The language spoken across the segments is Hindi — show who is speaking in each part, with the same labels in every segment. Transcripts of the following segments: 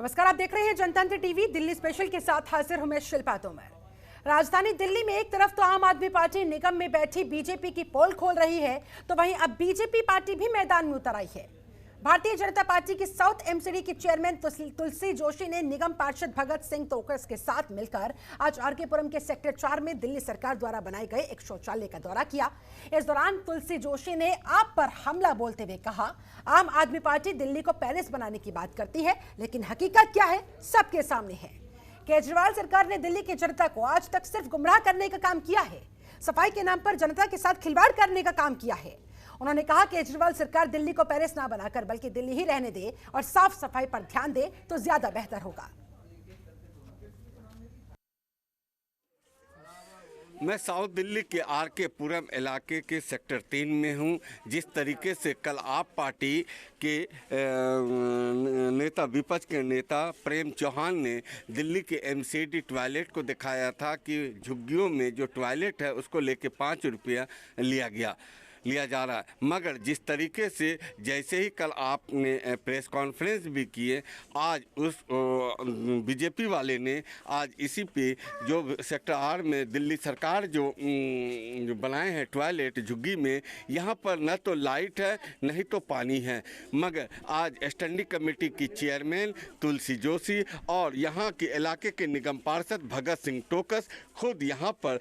Speaker 1: नमस्कार, आप देख रहे हैं जनतंत्र टीवी। दिल्ली स्पेशल के साथ हाजिर हूं मैं शिल्पा तोमर। राजधानी दिल्ली में एक तरफ तो आम आदमी पार्टी निगम में बैठी बीजेपी की पोल खोल रही है, तो वहीं अब बीजेपी पार्टी भी मैदान में उतर आई है। भारतीय जनता पार्टी की साउथ एमसीडी की चेयरमैन तुलसी जोशी ने निगम पार्षद भगत सिंह तोकस के साथ मिलकर आज आरके पुरम के सेक्टर 4 में दिल्ली सरकार द्वारा बनाए गए एक शौचालय का दौरा किया। इस दौरान तुलसी जोशी ने आप पर हमला बोलते हुए कहा, आम आदमी पार्टी दिल्ली को पेरिस बनाने की बात करती है, लेकिन हकीकत क्या है सबके सामने है। केजरीवाल सरकार ने दिल्ली की जनता को आज तक सिर्फ गुमराह करने का काम किया है, सफाई के नाम पर जनता के साथ खिलवाड़ करने का काम किया है। उन्होंने कहा कि केजरीवाल सरकार दिल्ली को पेरिस ना बनाकर बल्कि दिल्ली ही रहने दे और साफ सफाई पर ध्यान दे तो ज्यादा बेहतर होगा।
Speaker 2: मैं साउथ दिल्ली के आरके पुरम इलाके के सेक्टर 3 में हूं। जिस तरीके से कल आप पार्टी के नेता, विपक्ष के नेता प्रेम चौहान ने दिल्ली के एमसीडी टॉयलेट को दिखाया था कि झुग्गियों में जो टॉयलेट है उसको लेके 5 रुपया लिया जा रहा है, मगर जिस तरीके से जैसे ही कल आपने प्रेस कॉन्फ्रेंस भी किए, आज उस बीजेपी वाले ने आज इसी पे जो सेक्टर 8 में दिल्ली सरकार जो बनाए हैं टॉयलेट झुग्गी में, यहाँ पर न तो लाइट है नहीं तो पानी है, मगर आज स्टैंडिंग कमेटी की चेयरमैन तुलसी जोशी और यहाँ के इलाके के निगम पार्षद भगत सिंह तोकस खुद यहाँ पर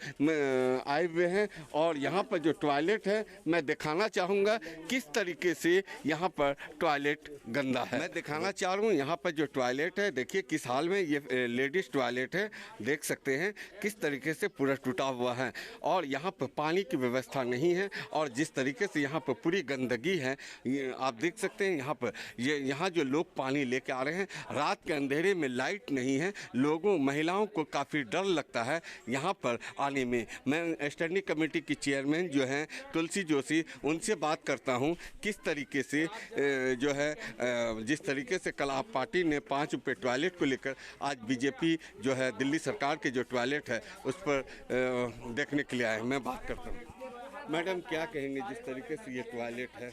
Speaker 2: आए हुए हैं और यहाँ पर जो टॉयलेट है मैं दिखाना चाहूँगा किस तरीके से यहाँ पर टॉयलेट गंदा है। मैं दिखाना चाह रहा हूँ यहाँ पर जो टॉयलेट है, देखिए किस हाल में ये लेडीज़ टॉयलेट है, देख सकते हैं किस तरीके से पूरा टूटा हुआ है और यहाँ पर पानी की व्यवस्था नहीं है और जिस तरीके से यहाँ पर पूरी गंदगी है, आप देख सकते हैं यहाँ पर यहाँ जो लोग पानी लेके आ रहे हैं, रात के अंधेरे में लाइट नहीं है, महिलाओं को काफ़ी डर लगता है यहाँ पर आने में। मैं स्टैंडिंग कमेटी की चेयरमैन जो हैं तुलसी जोशी, उनसे बात करता हूं किस तरीके से जो है जिस तरीके से कल आप पार्टी ने 5 रुपये टॉयलेट को लेकर आज बीजेपी जो है दिल्ली सरकार के जो टॉयलेट है उस पर देखने के लिए आए। मैं बात करता हूं। मैडम क्या कहेंगे जिस तरीके से ये टॉयलेट है?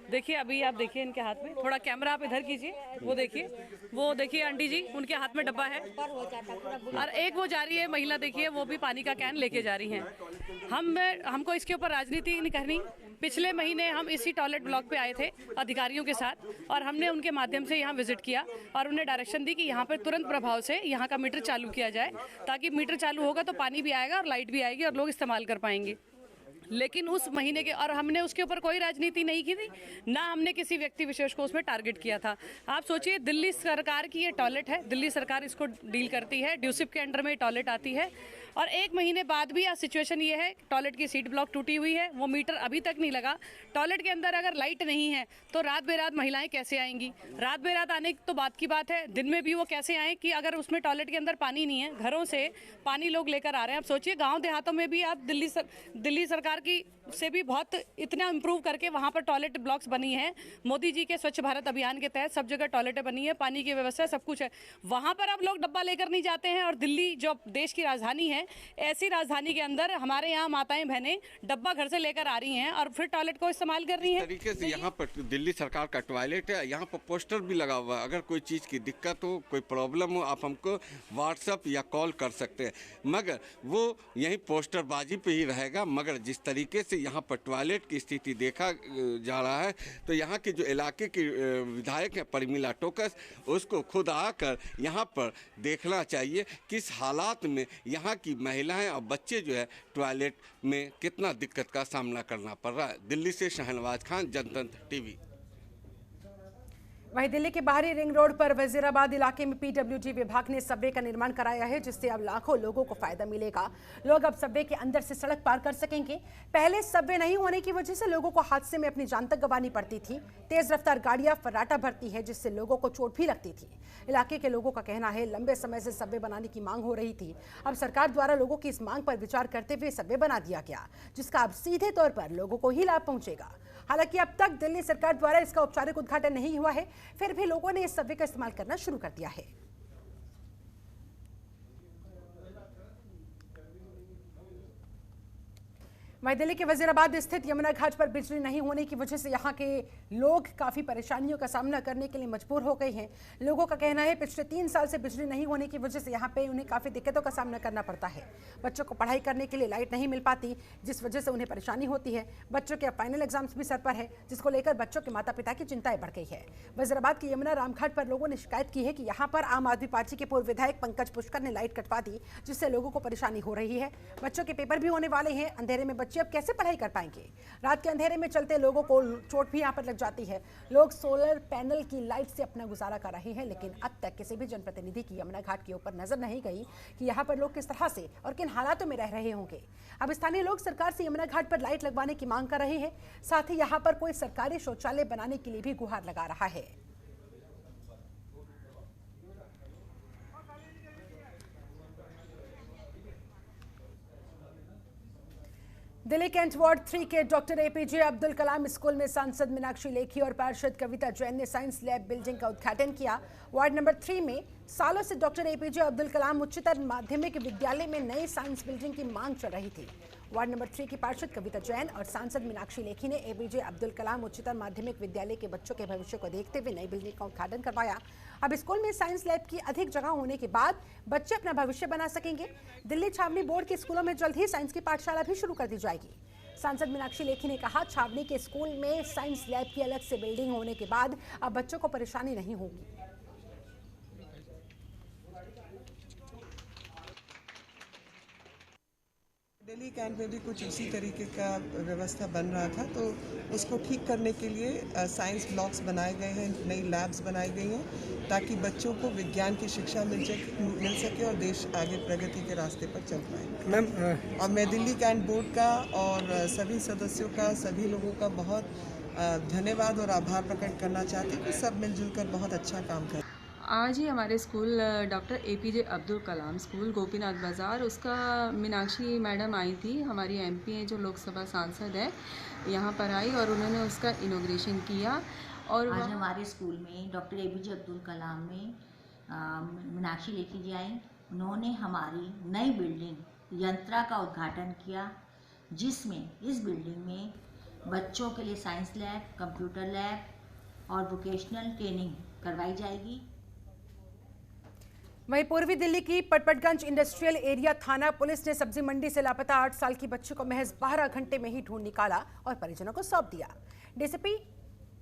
Speaker 3: देखिए, अभी आप देखिए इनके हाथ में, थोड़ा कैमरा आप इधर कीजिए, वो देखिए आंटी जी, उनके हाथ में डब्बा है और एक वो जा रही है महिला, देखिए वो भी पानी का कैन लेके जा रही हैं। हमको इसके ऊपर राजनीति नहीं करनी। पिछले महीने हम इसी टॉयलेट ब्लॉक पे आए थे अधिकारियों के साथ और हमने उनके माध्यम से यहाँ विजिट किया और उन्हें डायरेक्शन दी कि यहाँ पर तुरंत प्रभाव से यहाँ का मीटर चालू किया जाए, ताकि मीटर चालू होगा तो पानी भी आएगा और लाइट भी आएगी और लोग इस्तेमाल कर पाएंगे। लेकिन उस महीने के और हमने उसके ऊपर कोई राजनीति नहीं की थी, ना हमने किसी व्यक्ति विशेष को उसमें टारगेट किया था। आप सोचिए, दिल्ली सरकार की ये टॉयलेट है, दिल्ली सरकार इसको डील करती है, ड्यूसिप के अंडर में टॉयलेट आती है और एक महीने बाद भी आज सिचुएशन ये है, टॉयलेट की सीट ब्लॉक टूटी हुई है, वो मीटर अभी तक नहीं लगा। टॉयलेट के अंदर अगर लाइट नहीं है तो रात बेरात महिलाएं कैसे आएंगी? रात बेरात आने तो बात की बात है, दिन में भी वो कैसे आएँ कि अगर उसमें टॉयलेट के अंदर पानी नहीं है, घरों से पानी लोग लेकर आ रहे हैं। आप सोचिए, गाँव देहातों में भी आप दिल्ली सरकार की से भी बहुत इतना इम्प्रूव करके वहाँ पर टॉयलेट ब्लॉक्स बनी हैं। मोदी जी के स्वच्छ भारत अभियान के तहत सब जगह टॉयलेटें बनी है, पानी की व्यवस्था सब कुछ है। वहाँ पर अब लोग डब्बा लेकर नहीं जाते हैं और दिल्ली जो देश की राजधानी है, ऐसी राजधानी के अंदर हमारे यहाँ माताएं बहनें डब्बा घर से लेकर आ रही हैं और फिर टॉयलेट को इस्तेमाल कर रही हैं।
Speaker 2: तरीके से यहाँ पर दिल्ली सरकार का टॉयलेट है, यहाँ पर पोस्टर भी लगा हुआ है, अगर कोई चीज़ की दिक्कत हो, कोई प्रॉब्लम हो, आप हमको व्हाट्सएप या कॉल कर सकते हैं, मगर वो यही पोस्टरबाजी पे ही रहेगा। मगर जिस तरीके से यहाँ पर टॉयलेट की स्थिति देखा जा रहा है, तो यहाँ के जो इलाके के विधायक हैं परिमिला टोकस, उसको खुद आकर यहाँ पर देखना चाहिए किस हालात में यहाँ की महिलाएं और बच्चे जो है टॉयलेट में कितना दिक्कत का सामना करना पड़ रहा है। दिल्ली से शहनवाज खान, जनतंत्र टीवी।
Speaker 1: वहीं दिल्ली के बाहरी रिंग रोड पर वजीराबाद इलाके में पीडब्ल्यूडी विभाग ने सबवे का निर्माण कराया है, जिससे अब लाखों लोगों को फायदा मिलेगा। लोग अब सबवे के अंदर से सड़क पार कर सकेंगे। पहले सबवे नहीं होने की वजह से लोगों को हादसे में अपनी जान तक गंवानी पड़ती थी। तेज रफ्तार गाड़ियां फर्राटा भरती है, जिससे लोगों को चोट भी लगती थी। इलाके के लोगों का कहना है लंबे समय से सबवे बनाने की मांग हो रही थी, अब सरकार द्वारा लोगों की इस मांग पर विचार करते हुए सबवे बना दिया गया, जिसका अब सीधे तौर पर लोगों को ही लाभ पहुंचेगा। हालांकि अब तक दिल्ली सरकार द्वारा इसका औपचारिक उद्घाटन नहीं हुआ है, फिर भी लोगों ने इस सबवे का इस्तेमाल करना शुरू कर दिया है। वहीं दिल्ली के वजीराबाद स्थित यमुना घाट पर बिजली नहीं होने की वजह से यहाँ के लोग काफ़ी परेशानियों का सामना करने के लिए मजबूर हो गए हैं। लोगों का कहना है पिछले 3 साल से बिजली नहीं होने की वजह से यहाँ पे उन्हें काफ़ी दिक्कतों का सामना करना पड़ता है। बच्चों को पढ़ाई करने के लिए लाइट नहीं मिल पाती, जिस वजह से उन्हें परेशानी होती है। बच्चों के फाइनल एग्जाम्स भी सर पर है, जिसको लेकर बच्चों के माता पिता की चिंताएं बढ़ गई है। वजीराबाद के यमुना रामघाट पर लोगों ने शिकायत की है कि यहाँ पर आम आदमी पार्टी के पूर्व विधायक पंकज पुष्कर ने लाइट कटवा दी, जिससे लोगों को परेशानी हो रही है। बच्चों के पेपर भी होने वाले हैं, अंधेरे में बच्चे अब कैसे पढ़ाई कर पाएंगे। रात के अंधेरे में चलते लोगों को चोट भी यहां पर लग जाती है। लोग सोलर पैनल की लाइट से अपना गुजारा कर रहे हैं, लेकिन अब तक किसी भी जनप्रतिनिधि की यमुना घाट के ऊपर नजर नहीं गई कि यहां पर लोग किस तरह से और किन हालातों में रह रहे होंगे। अब स्थानीय लोग सरकार से यमुना घाट पर लाइट लगवाने की मांग कर रहे हैं, साथ ही यहां पर कोई सरकारी शौचालय बनाने के लिए भी गुहार लगा रहा है। दिल्ली कैंट वार्ड 3 के doctor APJ Abdul Kalam school में सांसद मीनाक्षी लेखी और पार्षद कविता जैन ने साइंस लैब बिल्डिंग का उद्घाटन किया। वार्ड नंबर 3 में सालों से डॉक्टर एपीजे अब्दुल कलाम उच्चतर माध्यमिक विद्यालय में नई साइंस बिल्डिंग की मांग चल रही थी। वार्ड नंबर 3 की पार्षद कविता जैन और सांसद मीनाक्षी लेखी ने एपीजे अब्दुल कलाम उच्चतर माध्यमिक विद्यालय के बच्चों के भविष्य को देखते हुए नई बिल्डिंग का उद्घाटन करवाया। अब स्कूल में साइंस लैब की अधिक जगह होने के बाद बच्चे अपना भविष्य बना सकेंगे। दिल्ली छावनी बोर्ड के स्कूलों में जल्द ही साइंस की पाठशाला भी शुरू कर दी जाएगी। सांसद मीनाक्षी लेखी ने कहा, छावनी के स्कूल में साइंस लैब की अलग से बिल्डिंग होने के बाद अब बच्चों को परेशानी नहीं होगी।
Speaker 4: दिल्ली कैंट में भी कुछ इसी तरीके का व्यवस्था बन रहा था, तो उसको ठीक करने के लिए साइंस ब्लॉक्स बनाए गए हैं, नई लैब्स बनाई गई हैं, ताकि बच्चों को विज्ञान की शिक्षा मिल सके और देश आगे प्रगति के रास्ते पर चल पाए। मैम, और मैं दिल्ली कैंट बोर्ड का और सभी सदस्यों का, सभी लोगों का बहुत धन्यवाद और आभार प्रकट करना चाहती हूँ कि सब मिलजुल कर बहुत अच्छा काम कर।
Speaker 5: आज ही हमारे school doctor APJ Abdul Kalam school Gopinath बाज़ार, उसका मीनाक्षी मैडम आई थी, हमारी एमपी हैं जो लोकसभा सांसद है, यहाँ पर आई और उन्होंने उसका इनॉग्रेशन किया। और
Speaker 6: आज हमारे स्कूल में डॉक्टर एपीजे अब्दुल कलाम में मीनाक्षी लेखी जी आई। उन्होंने हमारी नई बिल्डिंग यंत्रा का उद्घाटन किया, जिसमें इस बिल्डिंग में बच्चों के लिए साइंस लैब, कंप्यूटर लैब और वोकेशनल ट्रेनिंग करवाई जाएगी।
Speaker 1: वहीं पूर्वी दिल्ली की पटपटगंज इंडस्ट्रियल एरिया थाना पुलिस ने सब्जी मंडी से लापता 8 साल की बच्ची को महज 12 घंटे में ही ढूंढ निकाला और परिजनों को सौंप दिया। डीसीपी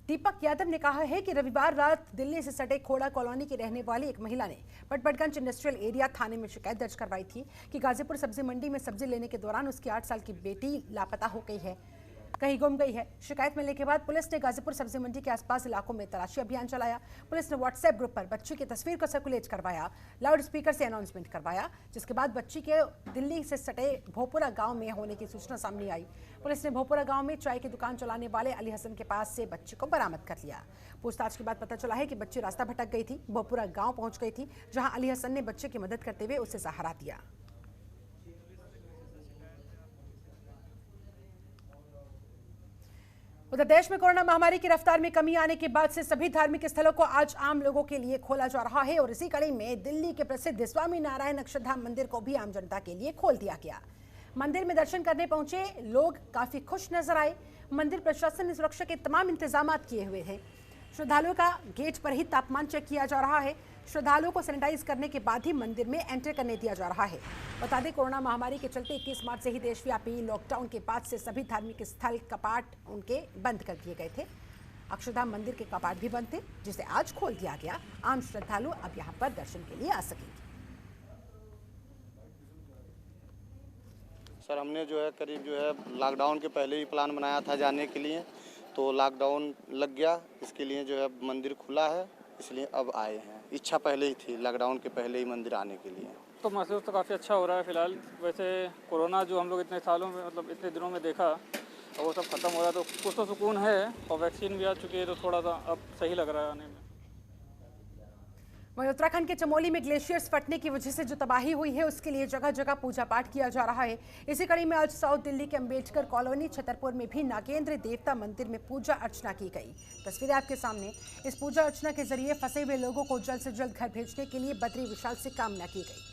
Speaker 1: दीपक यादव ने कहा है कि रविवार रात दिल्ली से सटे खोड़ा कॉलोनी की रहने वाली एक महिला ने पटपटगंज इंडस्ट्रियल एरिया थाने में शिकायत दर्ज करवाई थी कि गाजीपुर सब्जी मंडी में सब्जी लेने के दौरान उसकी 8 साल की बेटी लापता हो गई है, कहीं गुम गई है। शिकायत मिलने के बाद पुलिस ने गाजीपुर सब्जी मंडी के आसपास इलाकों में तलाशी अभियान चलाया। पुलिस ने व्हाट्सएप ग्रुप पर बच्ची की तस्वीर को सर्कुलेट करवाया, लाउड स्पीकर से अनाउंसमेंट करवाया, जिसके बाद बच्ची के दिल्ली से सटे भोपुरा गांव में होने की सूचना सामने आई। पुलिस ने भोपुरा गांव में चाय की दुकान चलाने वाले अली हसन के पास से बच्ची को बरामद कर लिया। पूछताछ के बाद पता चला है कि बच्ची रास्ता भटक गई थी, भोपुरा गाँव पहुंच गई थी, जहाँ अली हसन ने बच्चे की मदद करते हुए उसे सहारा दिया। उधर देश में कोरोना महामारी की रफ्तार में कमी आने के बाद से सभी धार्मिक स्थलों को आज आम लोगों के लिए खोला जा रहा है और इसी कड़ी में दिल्ली के प्रसिद्ध स्वामी नारायण अक्षरधाम मंदिर को भी आम जनता के लिए खोल दिया गया। मंदिर में दर्शन करने पहुंचे लोग काफी खुश नजर आए। मंदिर प्रशासन ने सुरक्षा के तमाम इंतजाम किए हुए हैं। श्रद्धालुओं का गेट पर ही तापमान चेक किया जा रहा है। श्रद्धालुओं को सैनिटाइज करने के बाद ही मंदिर में एंटर करने दिया जा रहा है। बता दें, कोरोना महामारी के चलते 21 मार्च से ही देशव्यापी लॉकडाउन के बाद से सभी धार्मिक स्थल कपाट उनके बंद कर दिए गए थे। अक्षरधाम मंदिर के कपाट भी बंद थे, जिसे आज खोल दिया गया। आम श्रद्धालु अब यहाँ पर दर्शन के लिए आ सकेंगे।
Speaker 7: सर, हमने जो है करीब लॉकडाउन के पहले ही प्लान बनाया था जाने के लिए, तो लॉकडाउन लग गया, इसके लिए जो है मंदिर खुला है, इसलिए अब आए हैं। इच्छा पहले ही थी लॉकडाउन के पहले ही मंदिर आने के लिए।
Speaker 8: तो महसूस तो काफ़ी अच्छा हो रहा है फिलहाल। वैसे कोरोना जो हम लोग इतने सालों में इतने दिनों में देखा, और वो सब खत्म हो रहा है, तो कुछ तो सुकून है और वैक्सीन भी आ चुकी है, तो थोड़ा सा अब सही लग रहा है आने में।
Speaker 1: वहीं उत्तराखंड के चमोली में ग्लेशियर्स फटने की वजह से जो तबाही हुई है, उसके लिए जगह जगह पूजा पाठ किया जा रहा है। इसी कड़ी में आज साउथ दिल्ली के अंबेडकर कॉलोनी छतरपुर में भी नागेंद्र देवता मंदिर में पूजा अर्चना की गई। तस्वीरें आपके सामने। इस पूजा अर्चना के जरिए फंसे हुए लोगों को जल्द से जल्द घर भेजने के लिए बद्री विशाल से कामना की गई।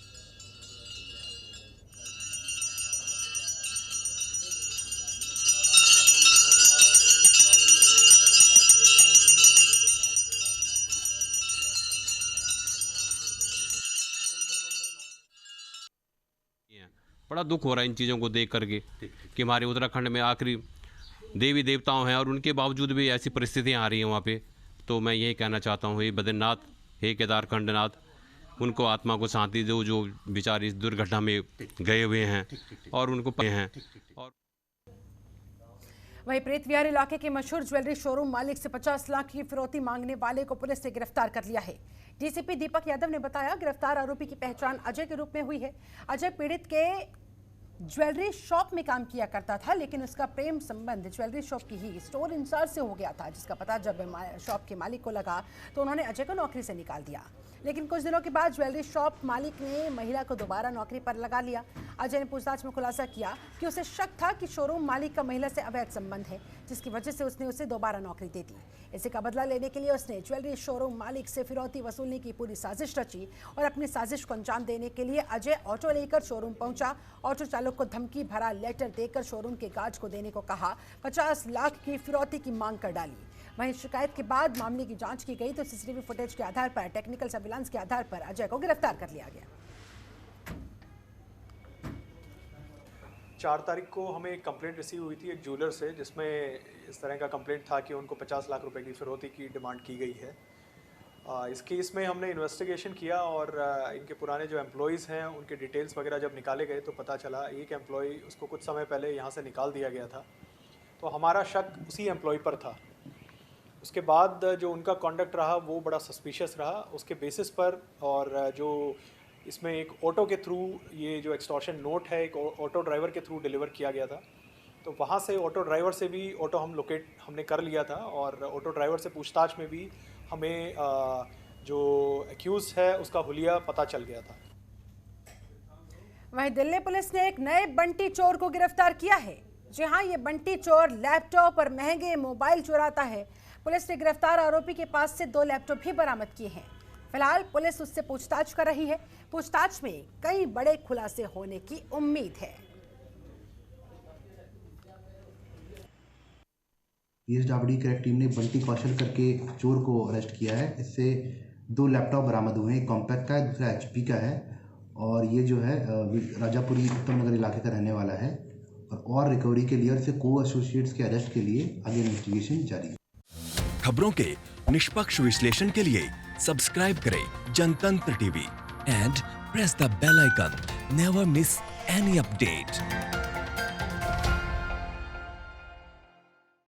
Speaker 9: बड़ा दुख हो रहा है इन चीज़ों को देख करके कि हमारे उत्तराखंड में आखिरी देवी देवताओं हैं और उनके बावजूद भी ऐसी परिस्थितियाँ आ रही हैं वहाँ पे। तो मैं यही कहना चाहता हूँ, हे बद्रीनाथ, हे केदारखंडनाथ, उनको आत्मा को शांति दो जो बेचारे इस दुर्घटना में गए हुए हैं और उनको पे हैं। और
Speaker 1: वहीं प्रीत विहार इलाके के मशहूर ज्वेलरी शोरूम मालिक से 50 लाख की फिरौती मांगने वाले को पुलिस ने गिरफ्तार कर लिया है। डीसीपी दीपक यादव ने बताया, गिरफ्तार आरोपी की पहचान अजय के रूप में हुई है। अजय पीड़ित के ज्वेलरी शॉप में काम किया करता था, लेकिन उसका प्रेम संबंध ज्वेलरी शॉप की ही स्टोर इंचार्ज से हो गया था, जिसका पता जब शॉप के मालिक को लगा तो उन्होंने अजय को नौकरी से निकाल दिया। लेकिन कुछ दिनों के बाद ज्वेलरी शॉप मालिक ने महिला को दोबारा नौकरी पर लगा लिया। अजय ने पूछताछ में खुलासा किया कि उसे शक था कि शोरूम मालिक का महिला से अवैध संबंध है, जिसकी वजह से उसने उसे दोबारा नौकरी दे दी। इसी का बदला लेने के लिए उसने ज्वेलरी शोरूम मालिक से फिरौती वसूलने की पूरी साजिश रची और अपनी साजिश को अंजाम देने के लिए अजय ऑटो लेकर शोरूम पहुंचा। ऑटो चालक को धमकी भरा लेटर देकर शोरूम के गार्ड को देने को कहा, 50 लाख की फिरौती की मांग कर डाली। वहीं शिकायत के बाद मामले की जांच की गई तो सीसीटीवी फुटेज के आधार पर, टेक्निकल सर्विलांस के आधार पर अजय को गिरफ्तार कर लिया गया।
Speaker 10: 4 तारीख को हमें एक कंप्लेंट रिसीव हुई थी एक ज्वेलर से, जिसमें इस तरह का कंप्लेंट था कि उनको 50 लाख रुपए की फिरौती की डिमांड की गई है। इस केस में हमने इन्वेस्टिगेशन किया और इनके पुराने जो एम्प्लॉयज़ हैं उनके डिटेल्स वगैरह जब निकाले गए तो पता चला एक एम्प्लॉय उसको कुछ समय पहले यहाँ से निकाल दिया गया था। तो हमारा शक उसी एम्प्लॉय पर था। उसके बाद जो उनका कॉन्डक्ट रहा वो बड़ा सस्पिशियस रहा। उसके बेसिस पर और जो इसमें एक ऑटो के थ्रू ये जो एक्सटॉर्शन नोट है एक ऑटो ड्राइवर के थ्रू डिलीवर किया गया था, तो वहाँ से ऑटो ड्राइवर से भी ऑटो हमने कर लिया था और ऑटो ड्राइवर से पूछताछ में भी हमें जो एक्यूज है उसका हुलिया पता चल गया था।
Speaker 1: वहीं दिल्ली पुलिस ने एक नए बंटी चोर को गिरफ्तार किया है। जी हाँ, ये बंटी चोर लैपटॉप और महंगे मोबाइल चुराता है। पुलिस ने गिरफ्तार आरोपी के पास से 2 लैपटॉप भी बरामद किए हैं। फिलहाल पुलिस उससे पूछताछ कर रही है। पूछताछ में कई बड़े खुलासे होने की उम्मीद है।
Speaker 11: ईस्ट डाबड़ी क्रैक टीम ने बंटी कौशल करके चोर को अरेस्ट किया है। इससे 2 लैपटॉप बरामद हुए हैं, एक कॉम्पैक्ट का है, दूसरा HP का है और ये जो है राजापुरी उत्तम नगर इलाके का रहने वाला है। और रिकवरी के लिए और को एसोसिएट्स के अरेस्ट के लिए आगे इन्वेस्टिगेशन जारी है।
Speaker 12: खबरों के निष्पक्ष विश्लेषण के लिए सब्सक्राइब करें Jantantra TV and press the bell icon. Never miss any update.